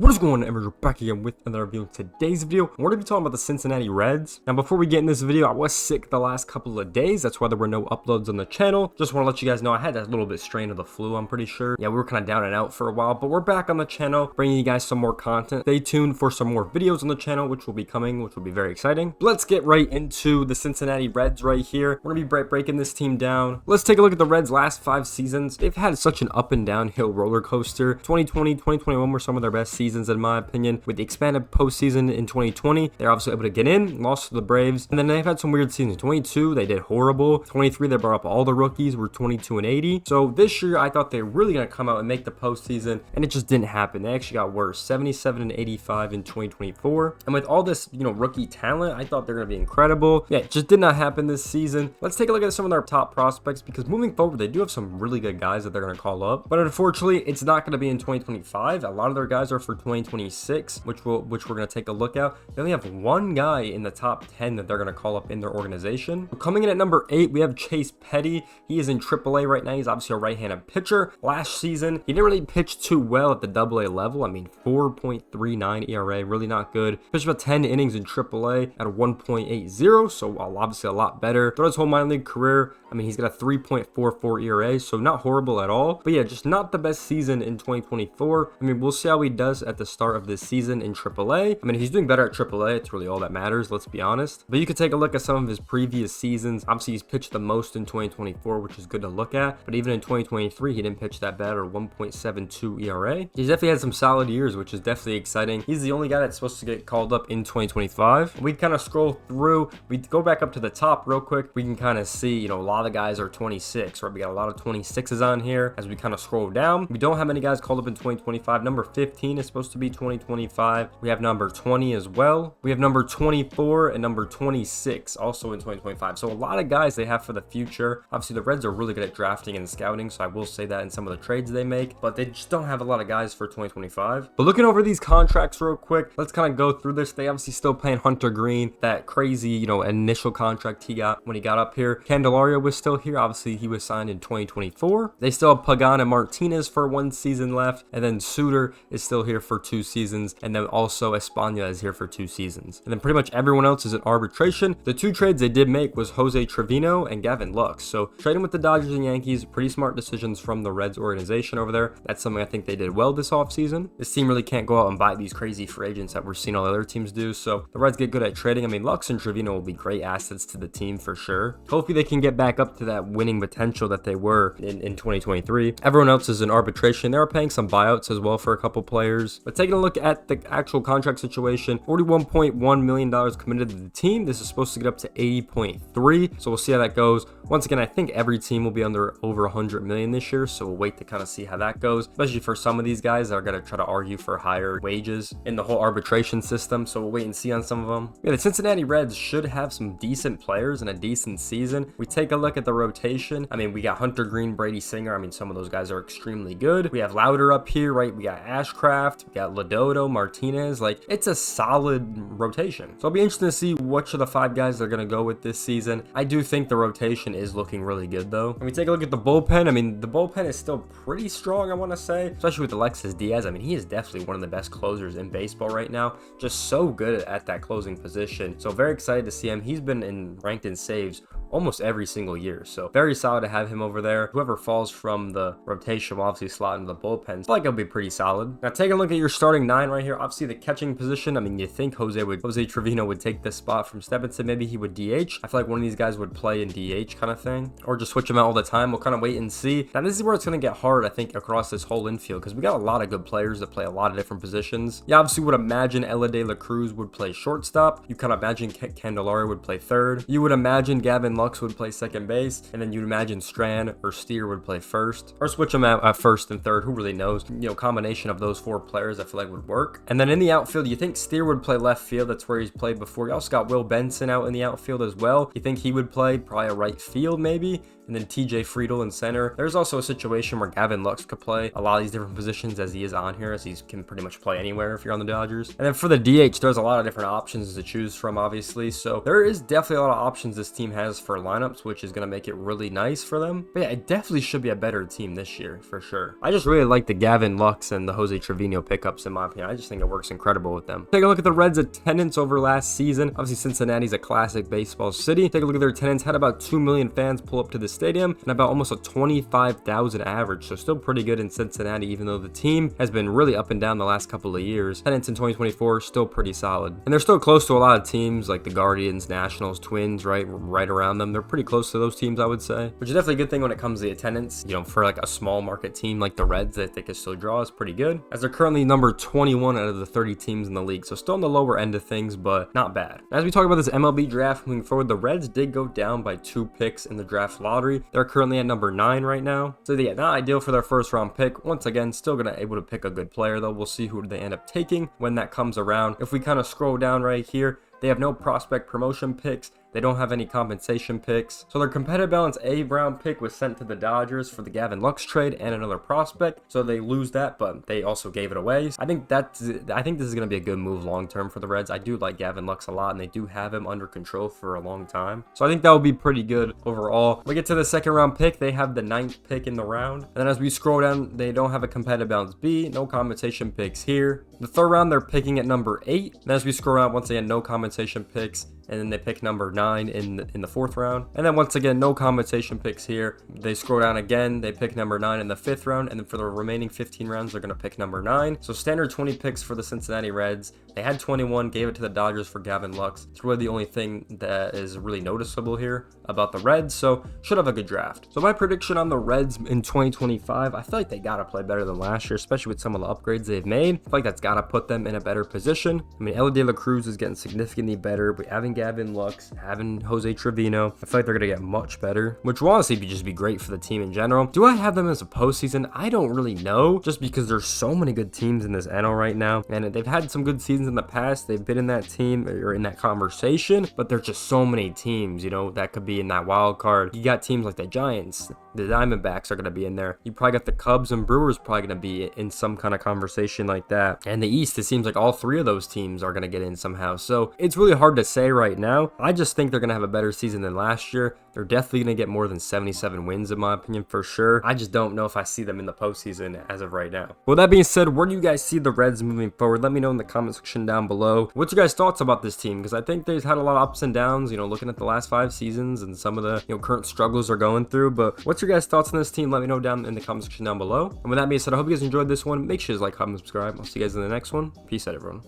What is going on, everyone? We're back again with another video. In today's video, we're going to be talking about the Cincinnati Reds. Now, before we get in this video, I was sick the last couple of days. That's why there were no uploads on the channel. Just want to let you guys know I had that little bit strain of the flu, I'm pretty sure. Yeah, we were kind of down and out for a while, but we're back on the channel, bringing you guys some more content. Stay tuned for some more videos on the channel, which will be coming, which will be very exciting. But let's get right into the Cincinnati Reds right here. We're going to be breaking this team down. Let's take a look at the Reds' last 5 seasons. They've had such an up and downhill roller coaster. 2020, 2021 were some of their best seasons, in my opinion. With the expanded postseason in 2020, they're obviously able to get in, lost to the Braves, and then they've had some weird seasons. 22, they did horrible. 23, they brought up all the rookies, were 22 and 80. So this year, I thought they were really going to come out and make the postseason, and it just didn't happen. They actually got worse, 77 and 85 in 2024. And with all this, rookie talent, I thought they're going to be incredible. Yeah, it just did not happen this season. Let's take a look at some of their top prospects, because moving forward, they do have some really good guys that they're going to call up. But unfortunately, it's not going to be in 2025. A lot of their guys are for 2026. Which we're going to take a look at. They only have one guy in the top 10 that they're going to call up in their organization. Coming in at number 8, we have Chase Petty. He is in AAA right now. He's obviously a right-handed pitcher. Last season, he didn't really pitch too well at the AA level. I mean, 4.39 ERA, really not good. Pitched about 10 innings in AAA at a 1.80, so obviously a lot better. Throughout his whole minor league career, I mean, he's got a 3.44 ERA, so not horrible at all. But yeah, just not the best season in 2024. I mean, we'll see how he does at the start of this season in AAA. I mean, if he's doing better at AAA, it's really all that matters, let's be honest. But you could take a look at some of his previous seasons. Obviously, he's pitched the most in 2024, which is good to look at. But even in 2023, he didn't pitch that bad, or 1.72 ERA. He's definitely had some solid years, which is definitely exciting. He's the only guy that's supposed to get called up in 2025. We kind of scroll through. We go back up to the top real quick. We can kind of see, a lot of guys are 26, right? We got a lot of 26s on here. As we kind of scroll down, we don't have many guys called up in 2025. Number 15 is supposed to be 2025. We have number 20 as well. We have number 24 and number 26 also in 2025. So a lot of guys they have for the future. Obviously, the Reds are really good at drafting and scouting, so I will say that in some of the trades they make, but they just don't have a lot of guys for 2025. But looking over these contracts real quick, let's kind of go through this. They obviously still paying Hunter Green, that crazy, initial contract he got when he got up here. Candelario was still here. Obviously, he was signed in 2024. They still have Pagan and Martinez for 1 season left, and then Suter is still here for 2 seasons, and then also Espana is here for 2 seasons. And then pretty much everyone else is in arbitration. The 2 trades they did make was Jose Trevino and Gavin Lux. So trading with the Dodgers and Yankees, pretty smart decisions from the Reds organization over there. That's something I think they did well this offseason. This team really can't go out and buy these crazy free agents that we're seeing all the other teams do. So the Reds get good at trading. I mean, Lux and Trevino will be great assets to the team for sure. Hopefully they can get back up to that winning potential that they were in 2023. Everyone else is in arbitration. They are paying some buyouts as well for a couple players. But taking a look at the actual contract situation, $41.1 million committed to the team. This is supposed to get up to 80.3, so we'll see how that goes. Once again, I think every team will be under over 100 million this year, so we'll wait to kind of see how that goes, especially for some of these guys that are going to try to argue for higher wages in the whole arbitration system, so we'll wait and see on some of them. Yeah, the Cincinnati Reds should have some decent players and a decent season. We take a look at the rotation. I mean, we got Hunter Green, Brady Singer. I mean, some of those guys are extremely good. We have Louder up here, right? We got Ashcraft, we got Lodoto, Martinez. Like, it's a solid rotation. So it'll be interesting to see which of the 5 guys they're going to go with this season. I do think the rotation is looking really good, though. When we take a look at the bullpen, I mean, the bullpen is still pretty strong, I want to say, especially with Alexis Diaz. I mean, he is definitely one of the best closers in baseball right now. Just so good at that closing position. So very excited to see him. He's been ranked in saves almost every single year, so very solid to have him over there. Whoever falls from the rotation will obviously slot into the bullpen. So I like it'll be pretty solid. Now taking a look at your starting 9 right here, obviously the catching position. I mean, you think Jose Trevino would take this spot from Stephenson. Maybe he would DH. I feel like one of these guys would play in DH kind of thing, or just switch him out all the time. We'll kind of wait and see. Now this is where it's going to get hard, I think, across this whole infield, because we got a lot of good players that play a lot of different positions. You obviously would imagine Ella De La Cruz would play shortstop. You kind of imagine Candelario would play third. You would imagine Gavin Lux would play second base, and then you'd imagine Strand or Steer would play first, or switch them out at first and third. Who really knows? Combination of those 4 players I feel like would work. And then in the outfield, you think Steer would play left field. That's where he's played before. You also got Will Benson out in the outfield as well. You think he would play probably a right field maybe? and then TJ Friedel in center. There's also a situation where Gavin Lux could play a lot of these different positions as he is on here, as he can pretty much play anywhere if you're on the Dodgers. And then for the DH, there's a lot of different options to choose from, obviously. So there is definitely a lot of options this team has for lineups, which is going to make it really nice for them. But yeah, it definitely should be a better team this year for sure. I just really like the Gavin Lux and the Jose Trevino pickups in my opinion. I just think it works incredible with them. Take a look at the Reds' attendance over last season. Obviously, Cincinnati's a classic baseball city. Take a look at their attendance. Had about 2 million fans pull up to the stadium and about almost a 25,000 average. So still pretty good in Cincinnati, even though the team has been really up and down the last couple of years. Attendance in 2024 still pretty solid. And they're still close to a lot of teams like the Guardians, Nationals, Twins, right around them. They're pretty close to those teams, I would say, which is definitely a good thing when it comes to the attendance. You know, for like a small market team like the Reds that they can still draw is pretty good, as they're currently number 21 out of the 30 teams in the league. So still on the lower end of things, but not bad. As we talk about this MLB draft moving forward, the Reds did go down by 2 picks in the draft lottery. They're currently at number 9 right now. So yeah, not ideal for their first round pick. Once again, still gonna able to pick a good player though. We'll see who they end up taking when that comes around. If we kind of scroll down right here, they have no prospect promotion picks. They don't have any compensation picks. So their competitive balance A round pick was sent to the Dodgers for the Gavin Lux trade and another prospect. So they lose that, but they also gave it away. I think this is going to be a good move long term for the Reds. I do like Gavin Lux a lot, and they do have him under control for a long time. So I think that will be pretty good overall. We get to the second round pick. They have the 9th pick in the round. And then as we scroll down, they don't have a competitive balance B. No compensation picks here. The third round, they're picking at number 8. And as we scroll down, once again, no compensation picks. And then they pick number 9 in the 4th round. And then once again, no compensation picks here. They scroll down again. They pick number 9 in the 5th round. And then for the remaining 15 rounds, they're going to pick number 9. So standard 20 picks for the Cincinnati Reds. They had 21, gave it to the Dodgers for Gavin Lux. It's really the only thing that is really noticeable here about the Reds. So should have a good draft. So my prediction on the Reds in 2025, I feel like they got to play better than last year, especially with some of the upgrades they've made. I feel like that's got to put them in a better position. I mean, Elly De La Cruz is getting significantly better, but having Gavin Lux, having Jose Trevino, I feel like they're going to get much better, which will honestly just be great for the team in general. Do I have them as a postseason? I don't really know, just because there's so many good teams in this NL right now, and they've had some good seasons in the past. They've been in that team or in that conversation, but there's just so many teams, you know, that could be in that wild card. You got teams like the Giants, the Diamondbacks are going to be in there. You probably got the Cubs and Brewers probably going to be in some kind of conversation like that. And the East, it seems like all 3 of those teams are going to get in somehow. So it's really hard to say right now. I just think they're going to have a better season than last year. They're definitely going to get more than 77 wins in my opinion for sure. I just don't know if I see them in the postseason as of right now. Well, that being said, where do you guys see the Reds moving forward? Let me know in the comment section down below. What's your guys' thoughts about this team? Because I think they've had a lot of ups and downs, you know, looking at the last 5 seasons and some of the, you know, current struggles they're going through. But what's your guys' thoughts on this team? Let me know down in the comment section down below. And with that being said, I hope you guys enjoyed this one. Make sure to like, comment, subscribe. I'll see you guys in the next one. Peace out, everyone.